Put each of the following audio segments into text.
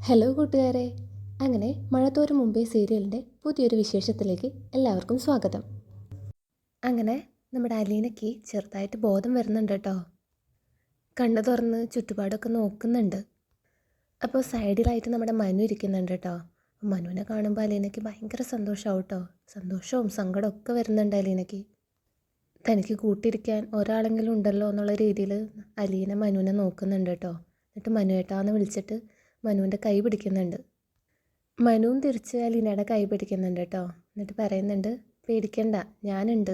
Hello കൂട്ടുകാരെ. അങ്ങനെ മഴത്തോരും മുമ്പേ സീരിയലിൻ്റെ പുതിയൊരു വിശേഷത്തിലേക്ക് എല്ലാവർക്കും സ്വാഗതം. അങ്ങനെ നമ്മുടെ അലീനയ്ക്ക് ചെറുതായിട്ട് ബോധം വരുന്നുണ്ട് കേട്ടോ. കണ്ണ് തുറന്ന് ചുറ്റുപാടൊക്കെ നോക്കുന്നുണ്ട്. അപ്പോൾ സൈഡിലായിട്ട് നമ്മുടെ മനു ഇരിക്കുന്നുണ്ട് കേട്ടോ. മനുവിനെ കാണുമ്പോൾ അലീനയ്ക്ക് ഭയങ്കര സന്തോഷമാവും കേട്ടോ. സന്തോഷവും സങ്കടവും ഒക്കെ വരുന്നുണ്ട് അലീനയ്ക്ക്. തനിക്ക് കൂട്ടിരിക്കാൻ ഒരാളെങ്കിലും ഉണ്ടല്ലോ എന്നുള്ള രീതിയിൽ അലീന മനുവിനെ നോക്കുന്നുണ്ട് കേട്ടോ. എന്നിട്ട് മനുവേട്ടാന്ന് വിളിച്ചിട്ട് മനുവിൻ്റെ കൈ പിടിക്കുന്നുണ്ട്. മനുവും തിരിച്ച് അലീനയുടെ കൈ പിടിക്കുന്നുണ്ട് കേട്ടോ. എന്നിട്ട് പറയുന്നുണ്ട്, പേടിക്കണ്ട, ഞാനുണ്ട്,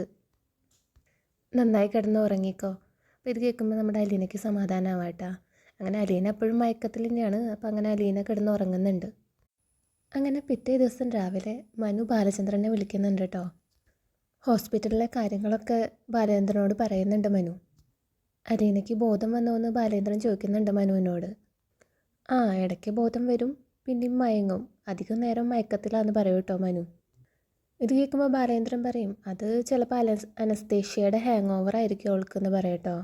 നന്നായി കിടന്ന് ഉറങ്ങിക്കോ. അപ്പോൾ ഇത് കേൾക്കുമ്പോൾ നമ്മുടെ അലീനയ്ക്ക് സമാധാനമാവാട്ടാ. അങ്ങനെ അലീന എപ്പോഴും മയക്കത്തിൽ തന്നെയാണ്. അപ്പോൾ അങ്ങനെ അലീന കിടന്ന് ഉറങ്ങുന്നുണ്ട്. അങ്ങനെ പിറ്റേ ദിവസം രാവിലെ മനു ബാലചന്ദ്രനെ വിളിക്കുന്നുണ്ട് കേട്ടോ. ഹോസ്പിറ്റലിലെ കാര്യങ്ങളൊക്കെ ബാലേന്ദ്രനോട് പറയുന്നുണ്ട് മനു. അലീനയ്ക്ക് ബോധം വന്നോന്ന് ബാലേന്ദ്രൻ ചോദിക്കുന്നുണ്ട് മനുവിനോട്. ആ, ഇടയ്ക്ക് ബോധം വരും, പിന്നെയും മയങ്ങും, അധികം നേരം മയക്കത്തിലാന്ന് പറയൂ കേട്ടോ മനു. ഇത് കേൾക്കുമ്പോൾ ബാലേന്ദ്രൻ പറയും, അത് ചിലപ്പോൾ അനസ്തേഷ്യയുടെ ഹാങ് ഓവർ ആയിരിക്കും അവൾക്കെന്ന് പറയട്ടോ.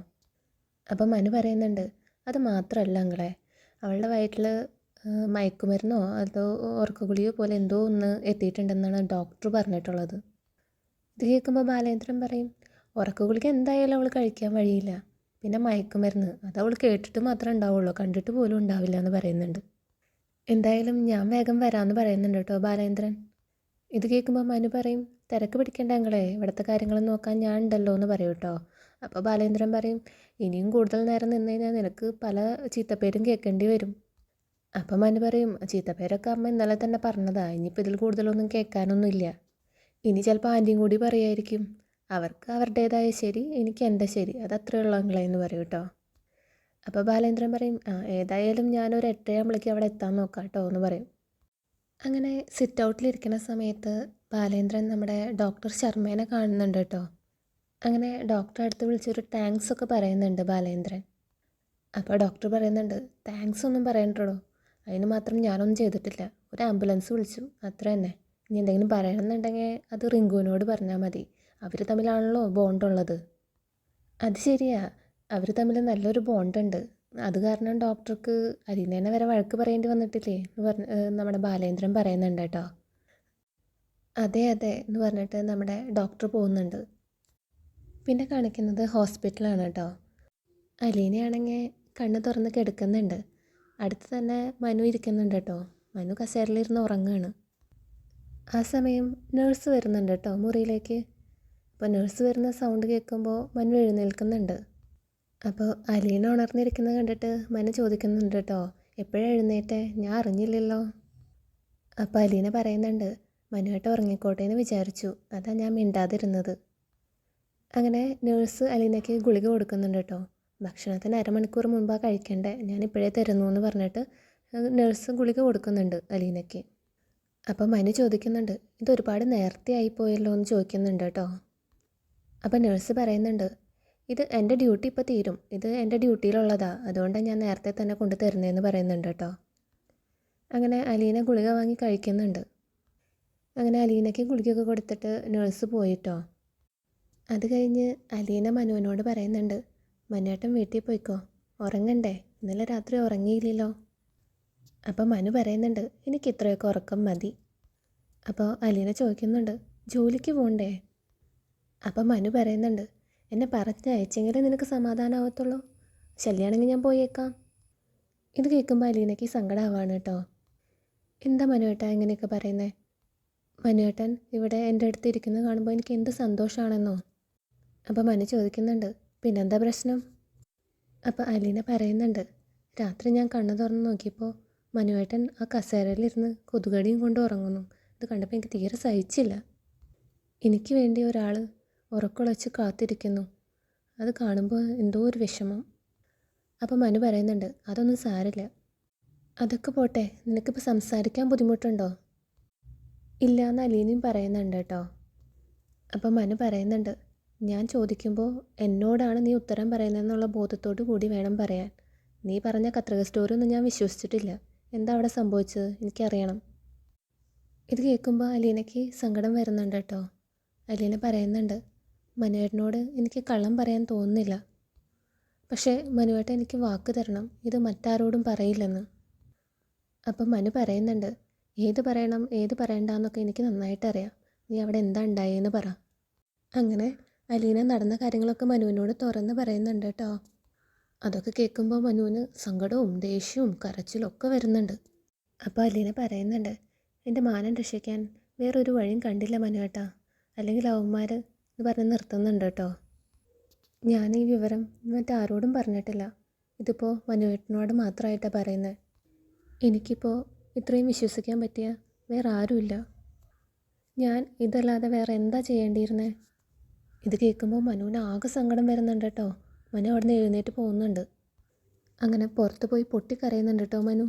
അപ്പം മനു പറയുന്നുണ്ട്, അത് മാത്രമല്ല അങ്ങളെ, അവളുടെ വയറ്റിൽ മയക്കുമരുന്നോ അതോ ഉറക്കഗുളിയോ പോലെ എന്തോ ഒന്ന് എത്തിയിട്ടുണ്ടെന്നാണ് ഡോക്ടർ പറഞ്ഞിട്ടുള്ളത്. ഇത് കേൾക്കുമ്പോൾ ബാലേന്ദ്രൻ പറയും, ഉറക്കഗുളിക എന്തായാലും അവൾ കഴിക്കാൻ വഴിയില്ല, പിന്നെ മയക്കുമരുന്ന് അത് അവൾ കേട്ടിട്ട് മാത്രമേ ഉണ്ടാവുള്ളൂ, കണ്ടിട്ട് പോലും ഉണ്ടാവില്ല എന്ന് പറയുന്നുണ്ട്. എന്തായാലും ഞാൻ വേഗം വരാമെന്ന് പറയുന്നുണ്ട് കേട്ടോ ബാലേന്ദ്രൻ. ഇത് കേൾക്കുമ്പോൾ മനു പറയും, തിരക്ക് പിടിക്കേണ്ട അങ്ങളെ, ഇവിടുത്തെ കാര്യങ്ങൾ നോക്കാൻ ഞാൻ ഉണ്ടല്ലോ എന്ന് പറയും കേട്ടോ. അപ്പോൾ ബാലേന്ദ്രൻ പറയും, ഇനിയും കൂടുതൽ നേരം നിന്ന് കഴിഞ്ഞാൽ നിനക്ക് പല ചീത്തപ്പേരും കേൾക്കേണ്ടി വരും. അപ്പം മനു പറയും, ചീത്തപ്പേരൊക്കെ അമ്മ ഇന്നലെ തന്നെ പറഞ്ഞതാ, ഇനിയിപ്പോൾ ഇതിൽ കൂടുതലൊന്നും കേൾക്കാനൊന്നുമില്ല. ഇനി ചിലപ്പോൾ ആൻറ്റിയും കൂടി പറയുമായിരിക്കും, അവർക്ക് അവരുടേതായ ശരി, എനിക്ക് എൻ്റെ ശരി, അതത്രേ ഉള്ളൂ അങ്ങളെ എന്ന് പറയും കേട്ടോ. അപ്പോൾ ബാലേന്ദ്രൻ പറയും, ഏതായാലും ഞാനൊരു 8:00 അവിടെ എത്താൻ നോക്കാം കേട്ടോ എന്ന് പറയും. അങ്ങനെ സിറ്റ് ഔട്ടിലിരിക്കുന്ന സമയത്ത് ബാലേന്ദ്രൻ നമ്മുടെ ഡോക്ടർ ശർമ്മേനെ കാണുന്നുണ്ട് കേട്ടോ. അങ്ങനെ ഡോക്ടറെ അടുത്ത് വിളിച്ചൊരു താങ്ക്സ് ഒക്കെ പറയുന്നുണ്ട് ബാലേന്ദ്രൻ. അപ്പോൾ ഡോക്ടർ പറയുന്നുണ്ട്, താങ്ക്സ് ഒന്നും പറയണ്ടോ, അതിന് മാത്രം ഞാനൊന്നും ചെയ്തിട്ടില്ല, ഒരു ആംബുലൻസ് വിളിച്ചു, അത്ര തന്നെ. ഇനി എന്തെങ്കിലും പറയണമെന്നുണ്ടെങ്കിൽ അത് റിങ്കുവിനോട് പറഞ്ഞാൽ മതി, അവർ തമ്മിലാണല്ലോ ബോണ്ടുള്ളത്. അത് ശരിയാ, അവർ തമ്മിൽ നല്ലൊരു ബോണ്ടുണ്ട്, അത് കാരണം ഡോക്ടർക്ക് അലീനേനെ വരെ വഴക്ക് പറയേണ്ടി വന്നിട്ടില്ലേ എന്ന് പറഞ്ഞ് നമ്മുടെ ബാലേന്ദ്രൻ പറയുന്നുണ്ട് കേട്ടോ. അതെ അതെ എന്ന് പറഞ്ഞിട്ട് നമ്മുടെ ഡോക്ടർ പോകുന്നുണ്ട്. പിന്നെ കാണിക്കുന്നത് ഹോസ്പിറ്റലാണ് കേട്ടോ. അലീനയാണെങ്കിൽ കണ്ണ് തുറന്ന് കിടക്കുന്നുണ്ട്. അടുത്ത് തന്നെ മനു ഇരിക്കുന്നുണ്ട് കേട്ടോ. മനു കസേരയിലിരുന്ന് ഉറങ്ങുകയാണ്. ആ സമയം നേഴ്സ് വരുന്നുണ്ട് കേട്ടോ മുറിയിലേക്ക്. അപ്പോൾ നേഴ്സ് വരുന്ന സൗണ്ട് കേൾക്കുമ്പോൾ മനു എഴുന്നേൽക്കുന്നുണ്ട്. അപ്പോൾ അലീന ഉണർന്നിരിക്കുന്നത് കണ്ടിട്ട് മനു ചോദിക്കുന്നുണ്ട് കേട്ടോ, എപ്പോഴാണ് എഴുന്നേറ്റേ, ഞാൻ അറിഞ്ഞില്ലല്ലോ. അപ്പോൾ അലീന പറയുന്നുണ്ട്, മനുവായിട്ട് ഉറങ്ങിക്കോട്ടെ എന്ന് വിചാരിച്ചു, അതാ ഞാൻ മിണ്ടാതിരുന്നത്. അങ്ങനെ നേഴ്സ് അലീനയ്ക്ക് ഗുളിക കൊടുക്കുന്നുണ്ട് കേട്ടോ. ഭക്ഷണത്തിന് അരമണിക്കൂർ മുമ്പാണ് കഴിക്കേണ്ടത്, ഞാനിപ്പോഴേ തരുന്നു എന്ന് പറഞ്ഞിട്ട് നേഴ്സ് ഗുളിക കൊടുക്കുന്നുണ്ട് അലീനയ്ക്ക്. അപ്പോൾ മനു ചോദിക്കുന്നുണ്ട്, ഇതൊരുപാട് നേരത്തെ ആയിപ്പോയല്ലോ എന്ന് ചോദിക്കുന്നുണ്ട് കേട്ടോ. അപ്പോൾ നേഴ്സ് പറയുന്നുണ്ട്, ഇത് എൻ്റെ ഡ്യൂട്ടി ഇപ്പോൾ തീരും, ഇത് എൻ്റെ ഡ്യൂട്ടിയിലുള്ളതാണ്, അതുകൊണ്ടാണ് ഞാൻ നേരത്തെ തന്നെ കൊണ്ട് തരുന്നതെന്ന് പറയുന്നുണ്ട് കേട്ടോ. അങ്ങനെ അലീന ഗുളിക വാങ്ങി കഴിക്കുന്നുണ്ട്. അങ്ങനെ അലീനയ്ക്ക് ഗുളികയൊക്കെ കൊടുത്തിട്ട് നേഴ്സ് പോയിട്ടോ. അത് കഴിഞ്ഞ് അലീന മനുവിനോട് പറയുന്നുണ്ട്, മനുവേട്ടൻ വീട്ടിൽ പോയിക്കോ, ഉറങ്ങണ്ടേ, ഇന്നലെ രാത്രി ഉറങ്ങിയില്ലല്ലോ. അപ്പോൾ മനു പറയുന്നുണ്ട്, എനിക്ക് ഇത്രയൊക്കെ ഉറക്കം മതി. അപ്പോൾ അലീന ചോദിക്കുന്നുണ്ട്, ജോലിക്ക് പോകണ്ടേ? അപ്പോൾ മനു പറയുന്നുണ്ട്, എന്നെ പറഞ്ഞയച്ചെങ്കിലേ നിനക്ക് സമാധാനമാവത്തുള്ളൂ, ശല്യമാണെങ്കിൽ ഞാൻ പോയേക്കാം. ഇത് കേൾക്കുമ്പോൾ അലീനയ്ക്ക് സങ്കടമാവാണ് കേട്ടോ. എന്താ മനുവേട്ടാ ഇങ്ങനെയൊക്കെ പറയുന്നത്? മനുവേട്ടൻ ഇവിടെ എൻ്റെ അടുത്ത് ഇരിക്കുന്നത് കാണുമ്പോൾ എനിക്ക് എന്ത് സന്തോഷമാണെന്നോ. അപ്പോൾ മനു ചോദിക്കുന്നുണ്ട്, പിന്നെന്താ പ്രശ്നം? അപ്പോൾ അലീന പറയുന്നുണ്ട്, രാത്രി ഞാൻ കണ്ണു തുറന്ന് നോക്കിയപ്പോൾ മനുവേട്ടൻ ആ കസേരയിലിരുന്ന് കൊതുകടിയും കൊണ്ട് ഉറങ്ങുന്നു. ഇത് കണ്ടപ്പോൾ എനിക്ക് തീരെ സഹിച്ചില്ല. എനിക്ക് വേണ്ടി ഒരാൾ ഉറക്കുളച്ച് കാത്തിരിക്കുന്നു, അത് കാണുമ്പോൾ എന്തോ ഒരു വിഷമം. അപ്പോൾ മനു പറയുന്നുണ്ട്, അതൊന്നും സാരില്ല. അതൊക്കെ പോട്ടെ, നിനക്കിപ്പോൾ സംസാരിക്കാൻ ബുദ്ധിമുട്ടുണ്ടോ? ഇല്ല എന്ന് അലീനയും പറയുന്നുണ്ട് കേട്ടോ. അപ്പോൾ മനു പറയുന്നുണ്ട്, ഞാൻ ചോദിക്കുമ്പോൾ എന്നോടാണ് നീ ഉത്തരം പറയുന്നതെന്നുള്ള ബോധത്തോടു കൂടി വേണം പറയാൻ. നീ പറഞ്ഞ കത്രിക സ്റ്റോറിയൊന്നും ഞാൻ വിശ്വസിച്ചിട്ടില്ല, എന്താ അവിടെ സംഭവിച്ചത് എനിക്കറിയണം. ഇത് കേൾക്കുമ്പോൾ അലീനയ്ക്ക് സങ്കടം വരുന്നുണ്ട് കേട്ടോ. അലീന പറയുന്നുണ്ട്, മനുവേട്ടനോട് എനിക്ക് കള്ളം പറയാൻ തോന്നുന്നില്ല, പക്ഷേ മനുവേട്ടൻ എനിക്ക് വാക്ക് തരണം, ഇത് മറ്റാരോടും പറയില്ലെന്ന്. അപ്പം മനു പറയുന്നുണ്ട്, ഏത് പറയണം ഏത് പറയണ്ടെന്നൊക്കെ എനിക്ക് നന്നായിട്ടറിയാം. നീ അവിടെ എന്താ ഉണ്ടായേന്ന് പറ. അങ്ങനെ അലീന നടന്ന കാര്യങ്ങളൊക്കെ മനുവിനോട് തുറന്ന് പറയുന്നുണ്ട് കേട്ടോ. അതൊക്കെ കേൾക്കുമ്പോൾ മനുവിന് സങ്കടവും ദേഷ്യവും കരച്ചിലും ഒക്കെ വരുന്നുണ്ട്. അപ്പോൾ അലീന പറയുന്നുണ്ട്, എൻ്റെ മാനം രക്ഷിക്കാൻ വേറൊരു വഴിയും കണ്ടില്ല മനുവേട്ടാ, അല്ലെങ്കിൽ അവന്മാർ എന്ന് പറഞ്ഞ് നിർത്തുന്നുണ്ട് കേട്ടോ. ഞാൻ ഈ വിവരം മറ്റാരോടും പറഞ്ഞിട്ടില്ല. ഇതിപ്പോൾ മനുവേട്ടനോട് മാത്രമായിട്ടാണ് പറയുന്നത്. എനിക്കിപ്പോൾ ഇത്രയും വിശ്വസിക്കാൻ പറ്റിയ വേറെ ആരുമില്ല. ഞാൻ ഇതല്ലാതെ വേറെ എന്താ ചെയ്യേണ്ടിയിരുന്നത്? ഇത് കേൾക്കുമ്പോൾ മനുവിന് ആകെ സങ്കടം വരുന്നുണ്ട് കേട്ടോ. മനു അവിടെ നിന്ന് എഴുന്നേറ്റ് പോകുന്നുണ്ട്. അങ്ങനെ പുറത്ത് പോയി പൊട്ടിക്കരയുന്നുണ്ട് കേട്ടോ മനു.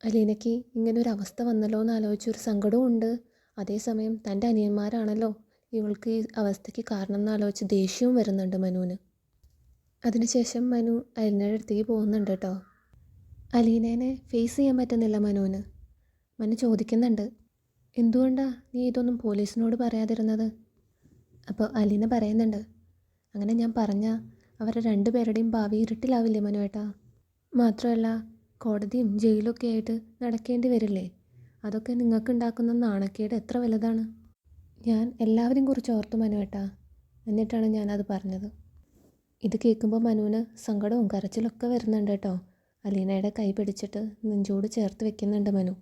അലീനയ്ക്ക് ഇങ്ങനൊരു അവസ്ഥ വന്നല്ലോ എന്ന് ആലോചിച്ചൊരു സങ്കടവും ഉണ്ട്. അതേസമയം തൻ്റെ അനിയന്മാരാണല്ലോ ഇവൾക്ക് ഈ അവസ്ഥയ്ക്ക് കാരണം എന്ന് ആലോചിച്ച് ദേഷ്യവും വരുന്നുണ്ട് മനുവിന്. അതിനുശേഷം മനു അലീനയുടെ അടുത്തേക്ക് പോകുന്നുണ്ട് കേട്ടോ. അലീനേനെ ഫേസ് ചെയ്യാൻ പറ്റുന്നില്ല മനുവിന്. മനു ചോദിക്കുന്നുണ്ട്, എന്തുകൊണ്ടാണ് നീ ഇതൊന്നും പോലീസിനോട് പറയാതിരുന്നത്? അപ്പോൾ അലീന പറയുന്നുണ്ട്, അങ്ങനെ ഞാൻ പറഞ്ഞാൽ അവരുടെ രണ്ടുപേരുടെയും ഭാവി ഇരുട്ടിലാവില്ലേ മനുവേട്ടാ. മാത്രമല്ല കോടതിയും ജയിലൊക്കെ ആയിട്ട് നടക്കേണ്ടി വരില്ലേ. അതൊക്കെ നിങ്ങൾക്കുണ്ടാക്കുന്ന നാണക്കേട് എത്ര വലുതാണ്. ഞാൻ എല്ലാവരെയും കുറിച്ച് ഓർത്തു മനുവേട്ടാ, എന്നിട്ടാണ് ഞാനത് പറഞ്ഞത്. ഇത് കേൾക്കുമ്പോൾ മനുവിന് സങ്കടവും കരച്ചിലൊക്കെ വരുന്നുണ്ട് കേട്ടോ. അലീനയുടെ കൈ പിടിച്ചിട്ട് നെഞ്ചോട് ചേർത്ത് വെക്കുന്നുണ്ട് മനു.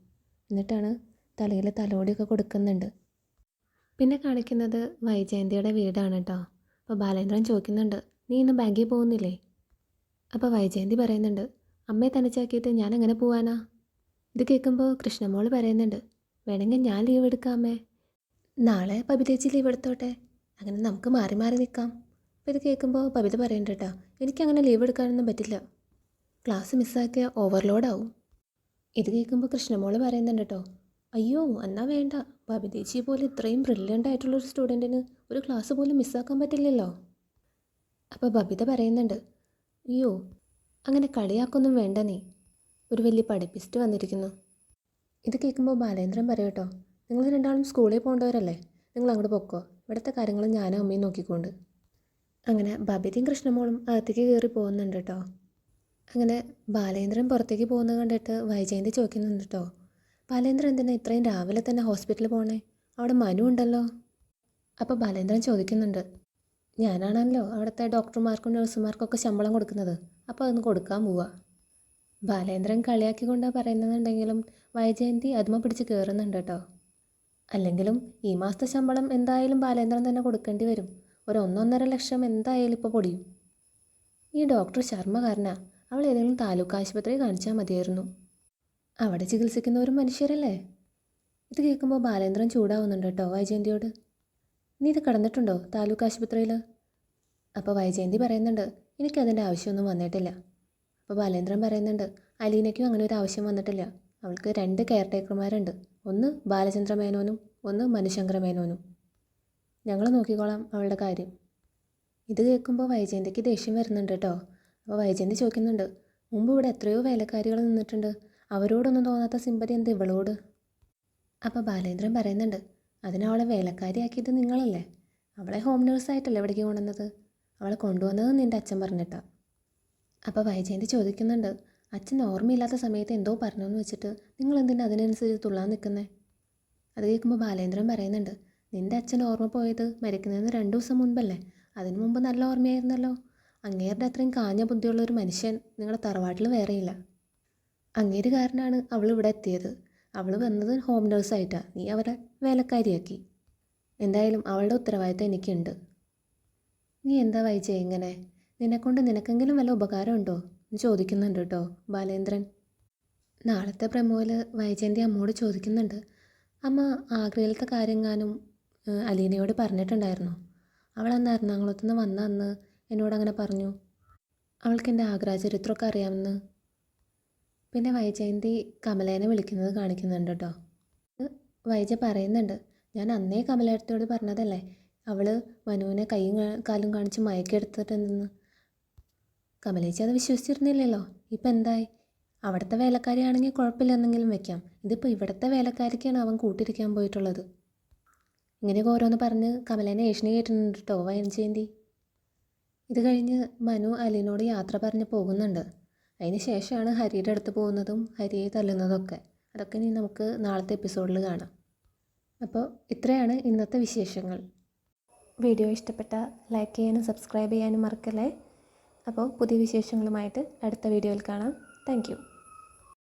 എന്നിട്ടാണ് തലയിൽ തലോടിയൊക്കെ കൊടുക്കുന്നുണ്ട്. പിന്നെ കാണിക്കുന്നത് വൈജയന്തിയുടെ വീടാണ് കേട്ടോ. അപ്പോൾ ബാലേന്ദ്രൻ ചോദിക്കുന്നുണ്ട്, നീ ഇന്ന് ബാങ്കിൽ പോകുന്നില്ലേ? അപ്പോൾ വൈജയന്തി പറയുന്നുണ്ട്, അമ്മയെ തനിച്ചാക്കിയിട്ട് ഞാൻ എങ്ങനെ പോവാനാ? ഇത് കേൾക്കുമ്പോൾ കൃഷ്ണമോൾ പറയുന്നുണ്ട്, വേണമെങ്കിൽ ഞാൻ ലീവ് എടുക്കാം അമ്മേ. നാളെ ബബിതേച്ചി ലീവ് എടുത്തോട്ടെ, അങ്ങനെ നമുക്ക് മാറി മാറി നിൽക്കാം. അപ്പോൾ ഇത് കേൾക്കുമ്പോൾ ബബിത പറയുന്നുണ്ട് കേട്ടോ, എനിക്കങ്ങനെ ലീവ് എടുക്കാനൊന്നും പറ്റില്ല, ക്ലാസ് മിസ്സാക്കിയ ഓവർലോഡാവും. ഇത് കേൾക്കുമ്പോൾ കൃഷ്ണമോൾ പറയുന്നുണ്ട് കേട്ടോ, അയ്യോ എന്നാൽ വേണ്ട, ബബിതേച്ചി പോലെ ഇത്രയും ബ്രില്യൻ്റ് ആയിട്ടുള്ളൊരു സ്റ്റുഡൻറ്റിന് ഒരു ക്ലാസ് പോലും മിസ്സാക്കാൻ പറ്റില്ലല്ലോ. അപ്പോൾ ബബിത പറയുന്നുണ്ട്, അയ്യോ അങ്ങനെ കളിയാക്കൊന്നും വേണ്ട, നീ ഒരു വലിയ പഠിപ്പിസ്റ്റ് വന്നിരിക്കുന്നു. ഇത് കേൾക്കുമ്പോൾ ബാലേന്ദ്രൻ പറയും കേട്ടോ, നിങ്ങൾ രണ്ടാളും സ്കൂളിൽ പോകേണ്ടവരല്ലേ, നിങ്ങൾ അങ്ങോട്ട് പൊക്കോ, ഇവിടുത്തെ കാര്യങ്ങൾ ഞാനും അമ്മയും നോക്കിക്കൊണ്ട്. അങ്ങനെ ബബിതയും കൃഷ്ണമോളും അകത്തേക്ക് കയറി പോകുന്നുണ്ട് കേട്ടോ. അങ്ങനെ ബാലേന്ദ്രൻ പുറത്തേക്ക് പോകുന്നത് കണ്ടിട്ട് വൈജയന്തി ചോദിക്കുന്നുണ്ട് കേട്ടോ, ബാലേന്ദ്രൻ എന്തിനാ ഇത്രയും രാവിലെ തന്നെ ഹോസ്പിറ്റലിൽ പോകണേ, അവിടെ മനു ഉണ്ടല്ലോ. അപ്പോൾ ബാലേന്ദ്രൻ ചോദിക്കുന്നുണ്ട്, ഞാനാണല്ലോ അവിടുത്തെ ഡോക്ടർമാർക്കും നഴ്സുമാർക്കൊക്കെ ശമ്പളം കൊടുക്കുന്നത്, അപ്പോൾ അതൊന്ന് കൊടുക്കാൻ പോവുക. ബാലേന്ദ്രൻ കളിയാക്കിക്കൊണ്ടാണ് പറയുന്നതെന്നുണ്ടെങ്കിലും വൈജയന്തി അതുമ പിടിച്ച് കയറുന്നുണ്ട് കേട്ടോ. അല്ലെങ്കിലും ഈ മാസത്തെ ശമ്പളം എന്തായാലും ബാലേന്ദ്രൻ തന്നെ കൊടുക്കേണ്ടി വരും. ഒരു 1.5 ലക്ഷം എന്തായാലും ഇപ്പോൾ പൊടിയും. ഈ ഡോക്ടർ ശർമ്മ കാരനാ, അവൾ ഏതെങ്കിലും താലൂക്ക് ആശുപത്രി കാണിച്ചാൽ മതിയായിരുന്നു. അവിടെ ചികിത്സിക്കുന്നവരും മനുഷ്യരല്ലേ. ഇത് കേൾക്കുമ്പോൾ ബാലേന്ദ്രൻ ചൂടാവുന്നുണ്ട് കേട്ടോ വൈജയന്തിയോട്. നീ ഇത് കടന്നിട്ടുണ്ടോ താലൂക്ക് ആശുപത്രിയിൽ? അപ്പോൾ വൈജയന്തി പറയുന്നുണ്ട്, എനിക്കതിൻ്റെ ആവശ്യമൊന്നും വന്നിട്ടില്ല. അപ്പോൾ ബാലേന്ദ്രൻ പറയുന്നുണ്ട്, അലീനയ്ക്കും അങ്ങനെ ഒരു ആവശ്യം വന്നിട്ടില്ല. അവൾക്ക് 2 കെയർ ടേക്കർമാരുണ്ട്, ഒന്ന് ബാലചന്ദ്ര മേനോനും ഒന്ന് മനുശങ്കര മേനോനും. ഞങ്ങൾ നോക്കിക്കോളാം അവളുടെ കാര്യം. ഇത് കേൾക്കുമ്പോൾ വൈജയന്തിക്ക് ദേഷ്യം വരുന്നുണ്ട് കേട്ടോ. അപ്പോൾ വൈജയന്തി ചോദിക്കുന്നുണ്ട്, മുമ്പ് ഇവിടെ എത്രയോ വേലക്കാരികൾ നിന്നിട്ടുണ്ട്, അവരോടൊന്നും തോന്നാത്ത സിമ്പതി എന്ത് ഇവളോട്? അപ്പോൾ ബാലേന്ദ്രൻ പറയുന്നുണ്ട്, അതിനവളെ വേലക്കാരിയാക്കിയത് നിങ്ങളല്ലേ, അവളെ ഹോം നേഴ്സായിട്ടല്ലേ ഇവിടേക്ക് കൊണ്ടുവന്നത്, അവളെ കൊണ്ടുവന്നത് നിൻ്റെ അച്ഛൻ പറഞ്ഞിട്ടാ. അപ്പോൾ വൈജയന്തി ചോദിക്കുന്നുണ്ട്, അച്ഛൻ ഓർമ്മയില്ലാത്ത സമയത്ത് എന്തോ പറഞ്ഞെന്ന് വെച്ചിട്ട് നിങ്ങൾ എന്തിനാ അതിനനുസരിച്ച് തുള്ളാൻ നിൽക്കുന്നത്? അത് കേൾക്കുമ്പോൾ ബാലേന്ദ്രൻ പറയുന്നുണ്ട്, നിൻ്റെ അച്ഛൻ ഓർമ്മ പോയത് മരിക്കുന്നതിന് 2 ദിവസം മുൻപല്ലേ, അതിനു മുമ്പ് നല്ല ഓർമ്മയായിരുന്നല്ലോ. അങ്ങേരുടെ അത്രയും കാഞ്ഞ ബുദ്ധിയുള്ളൊരു മനുഷ്യൻ നിങ്ങളുടെ തറവാട്ടിൽ വേറെയില്ല. അങ്ങേര് കാരനാണ് അവൾ ഇവിടെ എത്തിയത്. അവൾ വന്നത് ഹോം നേഴ്സായിട്ടാണ്, നീ അവരെ വേലക്കാരിയാക്കി. എന്തായാലും അവളുടെ ഉത്തരവാദിത്തം എനിക്കുണ്ട്. നീ എന്താ വൈജയ ഇങ്ങനെ, നിന്നെക്കൊണ്ട് നിനക്കെങ്കിലും വല്ല ഉപകാരമുണ്ടോ എന്ന് ചോദിക്കുന്നുണ്ട് കേട്ടോ ബാലേന്ദ്രൻ. നാളത്തെ പ്രമോയിൽ വൈജയന്തി അമ്മോട് ചോദിക്കുന്നുണ്ട്, അമ്മ ആഗ്രയിലത്തെ കാര്യങ്ങാനും അലീനയോട് പറഞ്ഞിട്ടുണ്ടായിരുന്നു. അവൾ അന്ന് എറണാകുളത്ത് നിന്ന് വന്ന അന്ന് എന്നോട് അങ്ങനെ പറഞ്ഞു, അവൾക്ക് എൻ്റെ ആഗ്ര ചരിത്രമൊക്കെ അറിയാമെന്ന്. പിന്നെ വൈജയന്തി കമലേനെ വിളിക്കുന്നത് കാണിക്കുന്നുണ്ട് കേട്ടോ. വൈജ പറയുന്നുണ്ട്, ഞാൻ അന്നേ കമലേട്ടത്തോട് പറഞ്ഞതല്ലേ അവൾ മനുവിനെ കൈയും കാലും കാണിച്ച് മയക്കെടുത്തിട്ടുണ്ടെന്ന്. കമലേച്ചി അത് വിശ്വസിച്ചിരുന്നില്ലല്ലോ. ഇപ്പം എന്തായി? അവിടുത്തെ വേലക്കാരിയാണെങ്കിൽ കുഴപ്പമില്ലെന്നെങ്കിലും വെക്കാം, ഇതിപ്പോൾ ഇവിടുത്തെ വേലക്കാരിക്കാണ് അവൻ കൂട്ടിരിക്കാൻ പോയിട്ടുള്ളത്. ഇങ്ങനെയൊക്കെ ഓരോന്ന് പറഞ്ഞ് കമലേനെ ഏഷണി കയറ്റുന്നുണ്ട് കേട്ടോ വൈജയന്തി. ഇത് കഴിഞ്ഞ് മനു അലീനോട് യാത്ര പറഞ്ഞ് പോകുന്നുണ്ട്. അതിന് ശേഷമാണ് ഹരിയുടെ അടുത്ത് പോകുന്നതും ഹരിയെ തല്ലുന്നതൊക്കെ. അതൊക്കെ ഇനി നമുക്ക് നാളത്തെ എപ്പിസോഡിൽ കാണാം. അപ്പോൾ ഇത്രയാണ് ഇന്നത്തെ വിശേഷങ്ങൾ. വീഡിയോ ഇഷ്ടപ്പെട്ടാൽ ലൈക്ക് ചെയ്യാനും സബ്സ്ക്രൈബ് ചെയ്യാനും മറക്കല്ലേ. അപ്പോൾ പുതിയ വിശേഷങ്ങളുമായിട്ട് അടുത്ത വീഡിയോയിൽ കാണാം. താങ്ക്